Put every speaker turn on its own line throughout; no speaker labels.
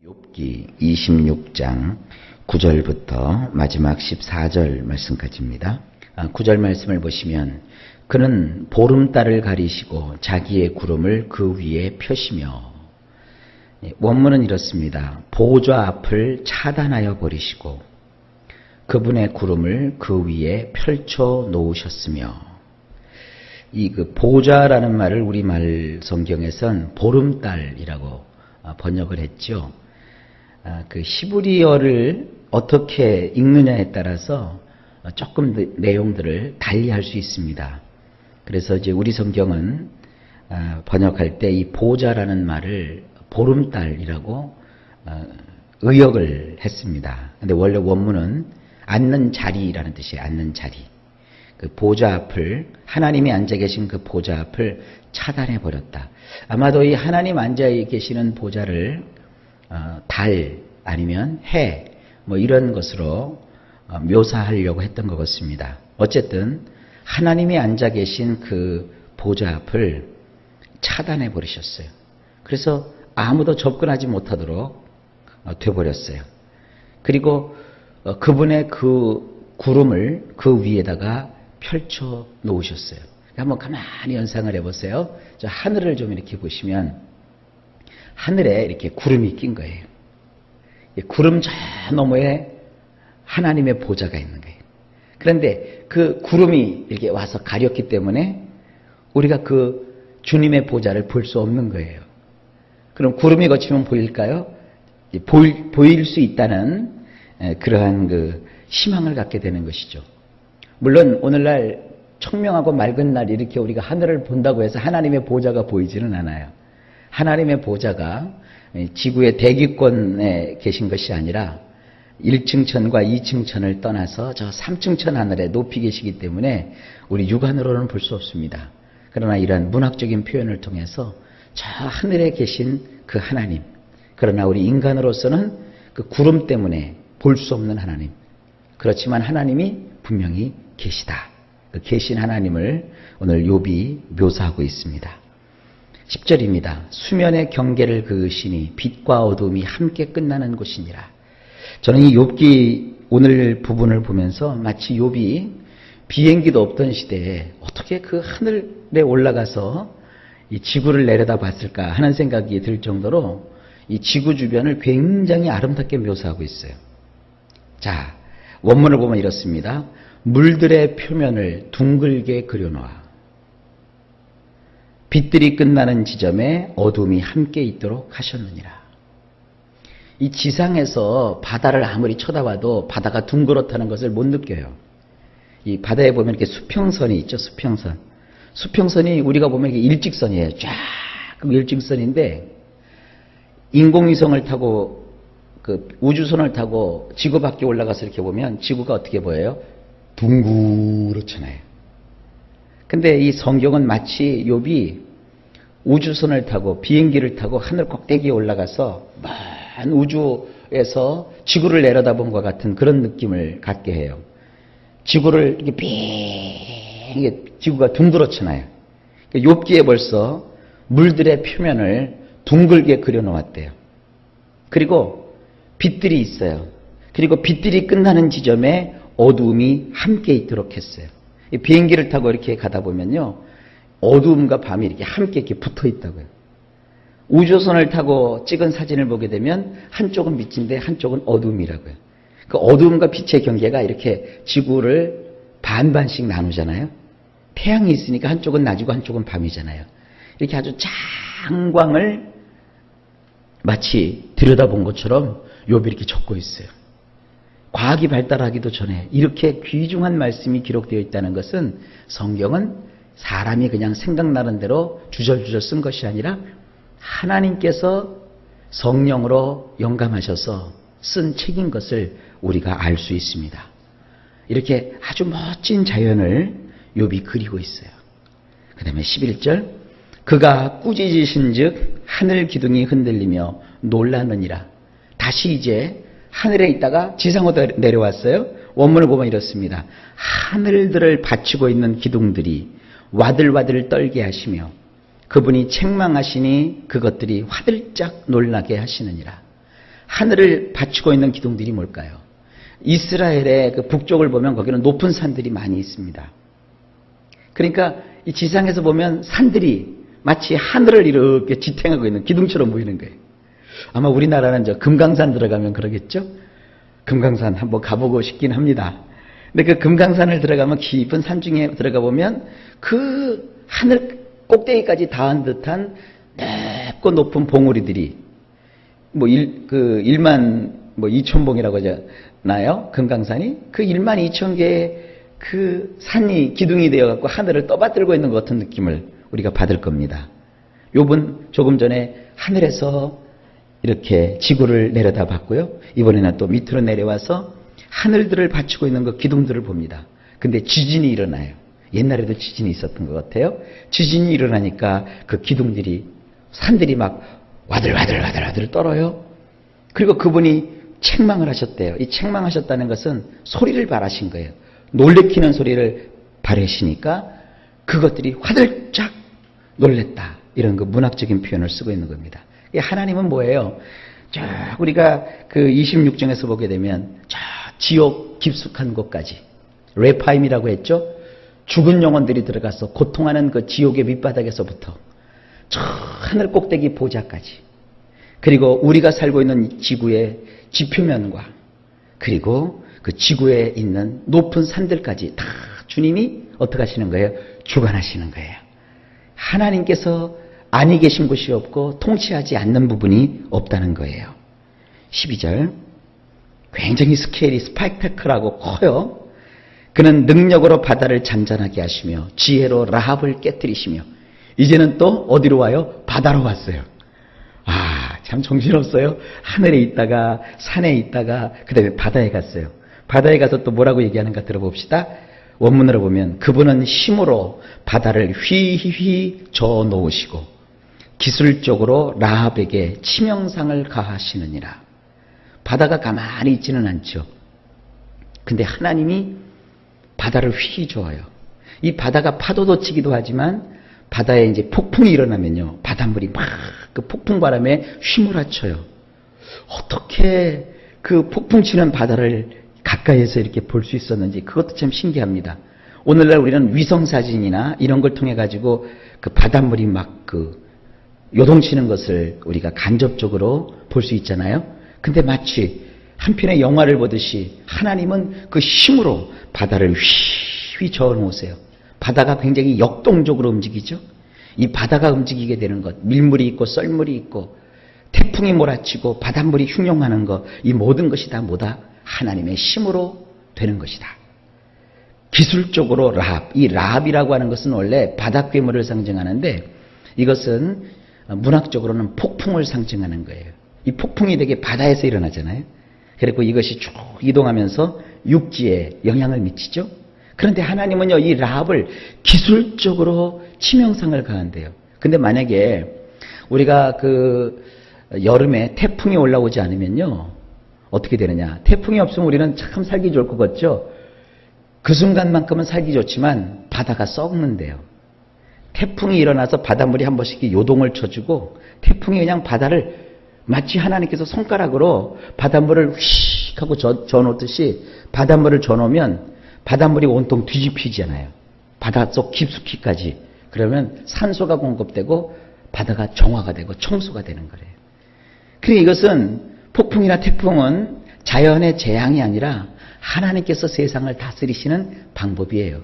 욥기 26장 9절부터 마지막 14절 말씀까지입니다. 9절 말씀을 보시면 그는 보름달을 가리시고 자기의 구름을 그 위에 펴시며, 원문은 이렇습니다. 보좌 앞을 차단하여 버리시고 그분의 구름을 그 위에 펼쳐 놓으셨으며, 이 보좌라는 말을 우리말 성경에선 보름달이라고 번역을 했죠. 그 히브리어를 어떻게 읽느냐에 따라서 조금 내용들을 달리할 수 있습니다. 그래서 이제 우리 성경은 번역할 때 이 보좌라는 말을 보름달이라고 의역을 했습니다. 근데 원래 원문은 앉는 자리라는 뜻이에요. 앉는 자리. 그 보좌 앞을, 하나님이 앉아 계신 그 보좌 앞을 차단해 버렸다. 아마도 이 하나님 앉아 계시는 보좌를 달 아니면 해 뭐 이런 것으로 묘사하려고 했던 것 같습니다. 어쨌든 하나님이 앉아 계신 그 보좌 앞을 차단해 버리셨어요. 그래서 아무도 접근하지 못하도록 돼버렸어요. 그리고 그분의 그 구름을 그 위에다가 펼쳐 놓으셨어요. 한번 가만히 연상을 해보세요. 저 하늘을 좀 이렇게 보시면 하늘에 이렇게 구름이 낀 거예요. 구름 저 너머에 하나님의 보좌가 있는 거예요. 그런데 그 구름이 이렇게 와서 가렸기 때문에 우리가 그 주님의 보좌를 볼 수 없는 거예요. 그럼 구름이 거치면 보일까요? 보일 수 있다는 그러한 그 희망을 갖게 되는 것이죠. 물론 오늘날 청명하고 맑은 날 이렇게 우리가 하늘을 본다고 해서 하나님의 보좌가 보이지는 않아요. 하나님의 보좌가 지구의 대기권에 계신 것이 아니라 1층 천과 2층 천을 떠나서 저 3층 천 하늘에 높이 계시기 때문에 우리 육안으로는 볼 수 없습니다. 그러나 이러한 문학적인 표현을 통해서 저 하늘에 계신 그 하나님, 그러나 우리 인간으로서는 그 구름 때문에 볼 수 없는 하나님, 그렇지만 하나님이 분명히 계시다. 그 계신 하나님을 오늘 욥이 묘사하고 있습니다. 10절입니다. 수면의 경계를 그으시니 빛과 어둠이 함께 끝나는 곳이니라. 저는 이 욥기 오늘 부분을 보면서 마치 욥이 비행기도 없던 시대에 어떻게 그 하늘에 올라가서 이 지구를 내려다 봤을까 하는 생각이 들 정도로 이 지구 주변을 굉장히 아름답게 묘사하고 있어요. 자, 원문을 보면 이렇습니다. 물들의 표면을 둥글게 그려놓아 빛들이 끝나는 지점에 어둠이 함께 있도록 하셨느니라. 이 지상에서 바다를 아무리 쳐다봐도 바다가 둥그렇다는 것을 못 느껴요. 이 바다에 보면 이렇게 수평선이 있죠. 수평선. 수평선이 우리가 보면 이게 일직선이에요. 쫙 일직선인데 인공위성을 타고 그 우주선을 타고 지구 밖에 올라가서 이렇게 보면 지구가 어떻게 보여요? 둥그렇잖아요. 근데 이 성경은 마치 욥이 우주선을 타고 비행기를 타고 하늘 꼭대기에 올라가서 먼 우주에서 지구를 내려다본 것 같은 그런 느낌을 갖게 해요. 지구를 이렇게 빙, 지구가 둥그렇잖아요. 욥기에 벌써 물들의 표면을 둥글게 그려놓았대요. 그리고 빛들이 있어요. 그리고 빛들이 끝나는 지점에 어두움이 함께 있도록 했어요. 비행기를 타고 이렇게 가다 보면요, 어두움과 밤이 이렇게 함께 이렇게 붙어 있다고요. 우주선을 타고 찍은 사진을 보게 되면 한쪽은 빛인데 한쪽은 어두움이라고요. 그 어두움과 빛의 경계가 이렇게 지구를 반반씩 나누잖아요. 태양이 있으니까 한쪽은 낮이고 한쪽은 밤이잖아요. 이렇게 아주 장광을 마치 들여다본 것처럼 욥이 이렇게 적고 있어요. 과학이 발달하기도 전에 이렇게 귀중한 말씀이 기록되어 있다는 것은 성경은 사람이 그냥 생각나는 대로 주절주절 쓴 것이 아니라 하나님께서 성령으로 영감하셔서 쓴 책인 것을 우리가 알 수 있습니다. 이렇게 아주 멋진 자연을 욥이 그리고 있어요. 그 다음에 11절 그가 꾸짖으신 즉 하늘 기둥이 흔들리며 놀라느니라. 다시 이제 하늘에 있다가 지상으로 내려왔어요. 원문을 보면 이렇습니다. 하늘들을 받치고 있는 기둥들이 와들와들 떨게 하시며 그분이 책망하시니 그것들이 화들짝 놀라게 하시느니라. 하늘을 받치고 있는 기둥들이 뭘까요? 이스라엘의 그 북쪽을 보면 거기는 높은 산들이 많이 있습니다. 그러니까 이 지상에서 보면 산들이 마치 하늘을 이렇게 지탱하고 있는 기둥처럼 보이는 거예요. 아마 우리나라는 저 금강산 들어가면 그러겠죠? 금강산 한번 가보고 싶긴 합니다. 근데 그 금강산을 들어가면 깊은 산 중에 들어가 보면 그 하늘 꼭대기까지 닿은 듯한 넓고 높은 봉우리들이 뭐 1만 2천 봉이라고 하잖아요. 금강산이. 그 1만 2천 개의 그 산이 기둥이 되어 갖고 하늘을 떠받들고 있는 것 같은 느낌을 우리가 받을 겁니다. 욥은 조금 전에 하늘에서 이렇게 지구를 내려다 봤고요. 이번에는 또 밑으로 내려와서 하늘들을 받치고 있는 그 기둥들을 봅니다. 근데 지진이 일어나요. 옛날에도 지진이 있었던 것 같아요. 지진이 일어나니까 그 기둥들이 산들이 막 와들와들 떨어요. 그리고 그분이 책망을 하셨대요. 이 책망하셨다는 것은 소리를 발하신 거예요. 놀래키는 소리를 발하시니까 그것들이 화들짝 놀랬다. 이런 그 문학적인 표현을 쓰고 있는 겁니다. 하나님은 뭐예요? 우리가 그 26장에서 보게 되면 저 지옥 깊숙한 곳까지 레파임이라고 했죠. 죽은 영혼들이 들어가서 고통하는 그 지옥의 밑바닥에서부터 저 하늘 꼭대기 보좌까지, 그리고 우리가 살고 있는 지구의 지표면과 그리고 그 지구에 있는 높은 산들까지 다 주님이 어떻게 하시는 거예요? 주관하시는 거예요. 하나님께서 아니 계신 곳이 없고 통치하지 않는 부분이 없다는 거예요. 12절, 굉장히 스케일이 스펙타클하고 커요. 그는 능력으로 바다를 잔잔하게 하시며 지혜로 라합을 깨뜨리시며. 이제는 또 어디로 와요? 바다로 왔어요. 참 정신없어요. 하늘에 있다가 산에 있다가 그 다음에 바다에 갔어요. 바다에 가서 또 뭐라고 얘기하는가 들어봅시다. 원문으로 보면 그분은 힘으로 바다를 휘휘 저어 놓으시고 기술적으로 라합에게 치명상을 가하시느니라. 바다가 가만히 있지는 않죠. 근데 하나님이 바다를 휘휘 저어요. 이 바다가 파도도 치기도 하지만 바다에 이제 폭풍이 일어나면요, 바닷물이 막 그 폭풍 바람에 휘몰아쳐요. 어떻게 그 폭풍 치는 바다를 가까이에서 이렇게 볼 수 있었는지 그것도 참 신기합니다. 오늘날 우리는 위성 사진이나 이런 걸 통해 가지고 그 바닷물이 막 그 요동치는 것을 우리가 간접적으로 볼 수 있잖아요. 근데 마치 한 편의 영화를 보듯이 하나님은 그 힘으로 바다를 휘휘 저어 놓으세요. 바다가 굉장히 역동적으로 움직이죠. 이 바다가 움직이게 되는 것, 밀물이 있고 썰물이 있고 태풍이 몰아치고 바닷물이 흉용하는 것, 이 모든 것이 다 뭐다? 하나님의 힘으로 되는 것이다. 기술적으로 라합, 이 라합이라고 하는 것은 원래 바다 괴물을 상징하는데 이것은 문학적으로는 폭풍을 상징하는 거예요. 이 폭풍이 되게 바다에서 일어나잖아요. 그리고 이것이 쭉 이동하면서 육지에 영향을 미치죠. 그런데 하나님은요, 이 라합을 기술적으로 치명상을 가한대요. 근데 만약에 우리가 그 여름에 태풍이 올라오지 않으면요, 어떻게 되느냐. 태풍이 없으면 우리는 참 살기 좋을 것 같죠. 그 순간만큼은 살기 좋지만 바다가 썩는데요. 태풍이 일어나서 바닷물이 한 번씩 요동을 쳐주고 태풍이 그냥 바다를 마치 하나님께서 손가락으로 바닷물을 휙 하고 저어놓듯이 바닷물을 저어놓으면 바닷물이 온통 뒤집히잖아요. 바닷속 깊숙이까지. 그러면 산소가 공급되고 바다가 정화가 되고 청소가 되는 거래요. 그러니까 이것은 폭풍이나 태풍은 자연의 재앙이 아니라 하나님께서 세상을 다스리시는 방법이에요.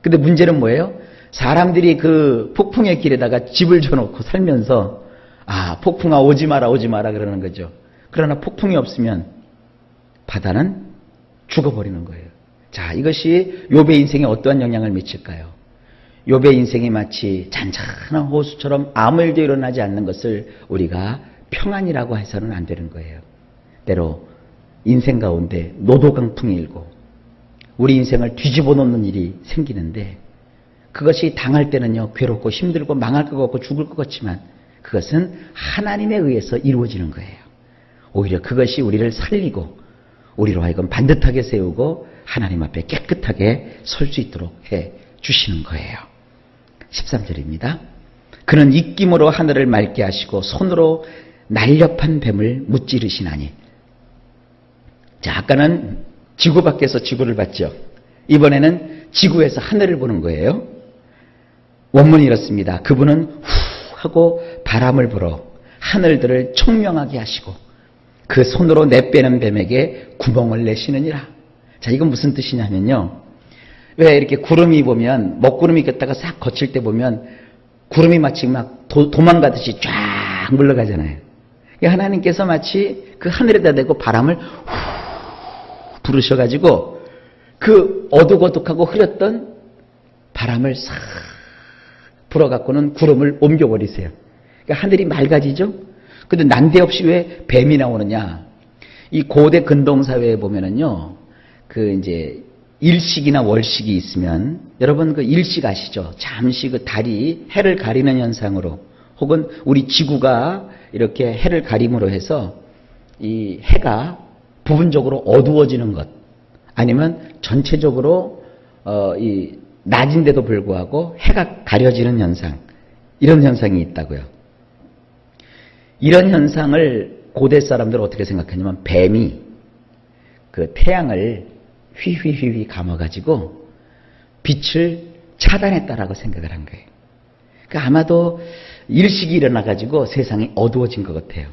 근데 문제는 뭐예요? 사람들이 그 폭풍의 길에다가 집을 져놓고 살면서 폭풍아 오지 마라 그러는 거죠. 그러나 폭풍이 없으면 바다는 죽어버리는 거예요. 자, 이것이 욥의 인생에 어떠한 영향을 미칠까요? 욥의 인생이 마치 잔잔한 호수처럼 아무 일도 일어나지 않는 것을 우리가 평안이라고 해서는 안 되는 거예요. 때로 인생 가운데 노도강풍이 일고 우리 인생을 뒤집어 놓는 일이 생기는데 그것이 당할 때는요, 괴롭고 힘들고 망할 것 같고 죽을 것 같지만 그것은 하나님에 의해서 이루어지는 거예요. 오히려 그것이 우리를 살리고 우리로 하여금 반듯하게 세우고 하나님 앞에 깨끗하게 설 수 있도록 해 주시는 거예요. 13절입니다. 그는 입김으로 하늘을 맑게 하시고 손으로 날렵한 뱀을 무찌르시나니. 자, 아까는 지구 밖에서 지구를 봤죠. 이번에는 지구에서 하늘을 보는 거예요. 원문이 이렇습니다. 그분은 후 하고 바람을 불어 하늘들을 청명하게 하시고 그 손으로 내빼는 뱀에게 구멍을 내시느니라. 자, 이건 무슨 뜻이냐면요. 왜 이렇게 구름이 보면 먹구름이 꼈다가 싹 거칠 때 보면 구름이 마치 막 도망가듯이 쫙 물러가잖아요. 하나님께서 마치 그 하늘에다 대고 바람을 후 부르셔가지고 그 어둑어둑하고 흐렸던 바람을 싹 불어갖고는 구름을 옮겨버리세요. 그러니까 하늘이 맑아지죠? 근데 난데없이 왜 뱀이 나오느냐? 이 고대 근동사회에 보면은요, 그 이제 일식이나 월식이 있으면, 여러분 그 일식 아시죠? 잠시 그 달이 해를 가리는 현상으로, 혹은 우리 지구가 이렇게 해를 가림으로 해서 이 해가 부분적으로 어두워지는 것, 아니면 전체적으로 이 낮인데도 불구하고 해가 가려지는 현상, 이런 현상이 있다고요. 이런 현상을 고대 사람들은 어떻게 생각하냐면 뱀이 그 태양을 휘휘휘휘 감아가지고 빛을 차단했다라고 생각을 한 거예요. 그러니까 아마도 일식이 일어나가지고 세상이 어두워진 것 같아요.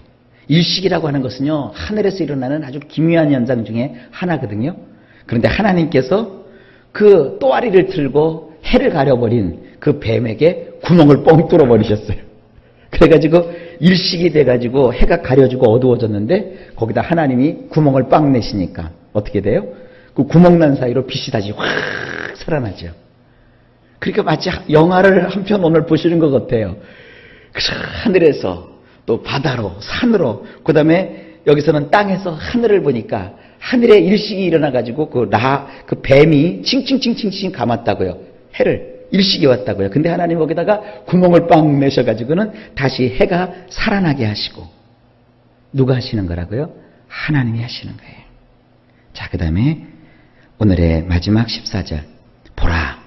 일식이라고 하는 것은요, 하늘에서 일어나는 아주 기묘한 현상 중에 하나거든요. 그런데 하나님께서 그 또아리를 틀고 해를 가려버린 그 뱀에게 구멍을 뻥 뚫어버리셨어요. 그래가지고 일식이 돼가지고 해가 가려지고 어두워졌는데 거기다 하나님이 구멍을 빵 내시니까 어떻게 돼요? 그 구멍 난 사이로 빛이 다시 확 살아나죠. 그러니까 마치 영화를 한 편 오늘 보시는 것 같아요. 하늘에서 또 바다로 산으로 그 다음에 여기서는 땅에서 하늘을 보니까 하늘에 일식이 일어나가지고 그 뱀이 칭칭칭칭칭 감았다고요. 해를 일식이 왔다고요. 근데 하나님 거기다가 구멍을 빵 내셔가지고는 다시 해가 살아나게 하시고, 누가 하시는 거라고요? 하나님이 하시는 거예요. 자, 그 다음에 오늘의 마지막 14절. 보라,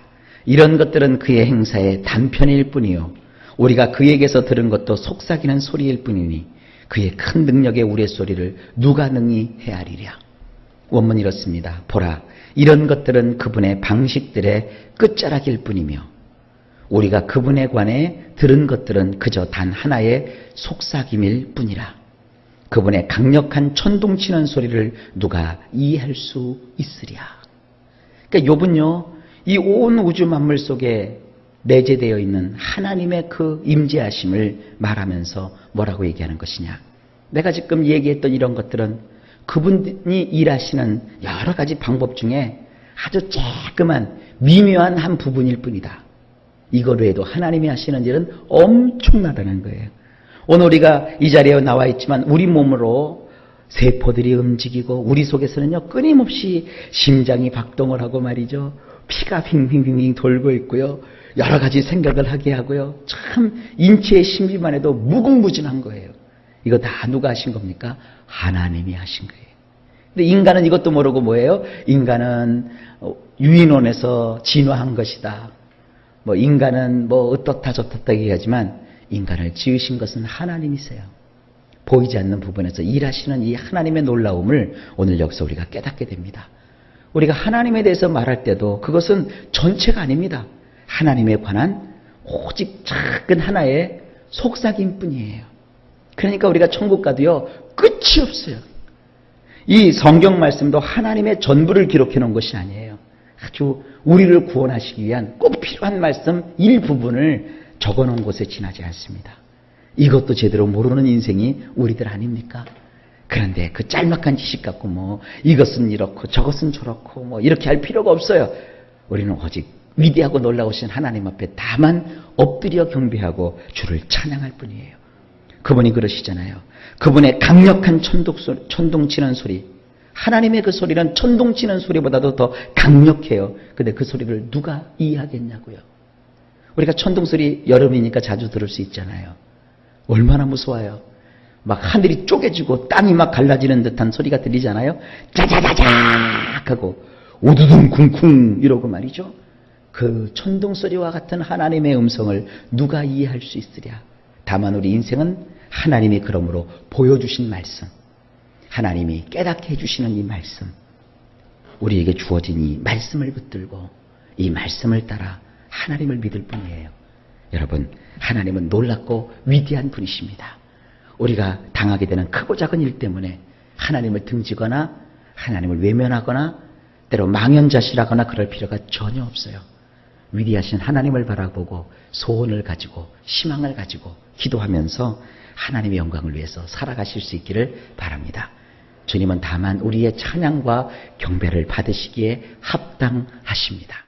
이런 것들은 그의 행사의 단편일 뿐이요 우리가 그에게서 들은 것도 속삭이는 소리일 뿐이니 그의 큰 능력의 우레소리를 누가 능히 헤아리랴. 원문이 이렇습니다. 보라, 이런 것들은 그분의 방식들의 끝자락일 뿐이며 우리가 그분에 관해 들은 것들은 그저 단 하나의 속삭임일 뿐이라. 그분의 강력한 천둥치는 소리를 누가 이해할 수 있으랴. 그러니까 욥은요, 이 온 우주 만물 속에 내재되어 있는 하나님의 그 임재하심을 말하면서 뭐라고 얘기하는 것이냐. 내가 지금 얘기했던 이런 것들은 그분이 일하시는 여러 가지 방법 중에 아주 조그만 미묘한 한 부분일 뿐이다. 이거 외에도 하나님이 하시는 일은 엄청나다는 거예요. 오늘 우리가 이 자리에 나와 있지만 우리 몸으로 세포들이 움직이고 우리 속에서는요 끊임없이 심장이 박동을 하고 말이죠. 피가 빙빙빙 돌고 있고요. 여러 가지 생각을 하게 하고요. 참 인체의 신비만 해도 무궁무진한 거예요. 이거 다 누가 하신 겁니까? 하나님이 하신 거예요. 근데 인간은 이것도 모르고 뭐예요? 인간은 유인원에서 진화한 것이다. 뭐 인간은 뭐 어떻다 저떻다 얘기하지만 인간을 지으신 것은 하나님이세요. 보이지 않는 부분에서 일하시는 이 하나님의 놀라움을 오늘 여기서 우리가 깨닫게 됩니다. 우리가 하나님에 대해서 말할 때도 그것은 전체가 아닙니다. 하나님에 관한 오직 작은 하나의 속삭임 뿐이에요. 그러니까 우리가 천국 가도요 끝이 없어요. 이 성경 말씀도 하나님의 전부를 기록해 놓은 것이 아니에요. 아주 우리를 구원하시기 위한 꼭 필요한 말씀 일부분을 적어 놓은 곳에 지나지 않습니다. 이것도 제대로 모르는 인생이 우리들 아닙니까? 그런데 그 짤막한 지식 갖고 뭐 이것은 이렇고 저것은 저렇고 뭐 이렇게 할 필요가 없어요. 우리는 오직 위대하고 놀라우신 하나님 앞에 다만 엎드려 경배하고 주를 찬양할 뿐이에요. 그분이 그러시잖아요. 그분의 강력한 천둥치는 소리, 하나님의 그 소리는 천둥치는 소리보다도 더 강력해요. 근데 그 소리를 누가 이해하겠냐고요. 우리가 천둥소리 여름이니까 자주 들을 수 있잖아요. 얼마나 무서워요. 막 하늘이 쪼개지고 땅이 막 갈라지는 듯한 소리가 들리잖아요. 짜자자작 하고 우두둥 쿵쿵 이러고 말이죠. 그 천둥소리와 같은 하나님의 음성을 누가 이해할 수 있으랴. 다만 우리 인생은 하나님이 그러므로 보여주신 말씀, 하나님이 깨닫게 해주시는 이 말씀, 우리에게 주어진 이 말씀을 붙들고 이 말씀을 따라 하나님을 믿을 뿐이에요. 여러분, 하나님은 놀랍고 위대한 분이십니다. 우리가 당하게 되는 크고 작은 일 때문에 하나님을 등지거나 하나님을 외면하거나 때로 망연자실하거나 그럴 필요가 전혀 없어요. 위대하신 하나님을 바라보고 소원을 가지고 희망을 가지고 기도하면서 하나님의 영광을 위해서 살아가실 수 있기를 바랍니다. 주님은 다만 우리의 찬양과 경배를 받으시기에 합당하십니다.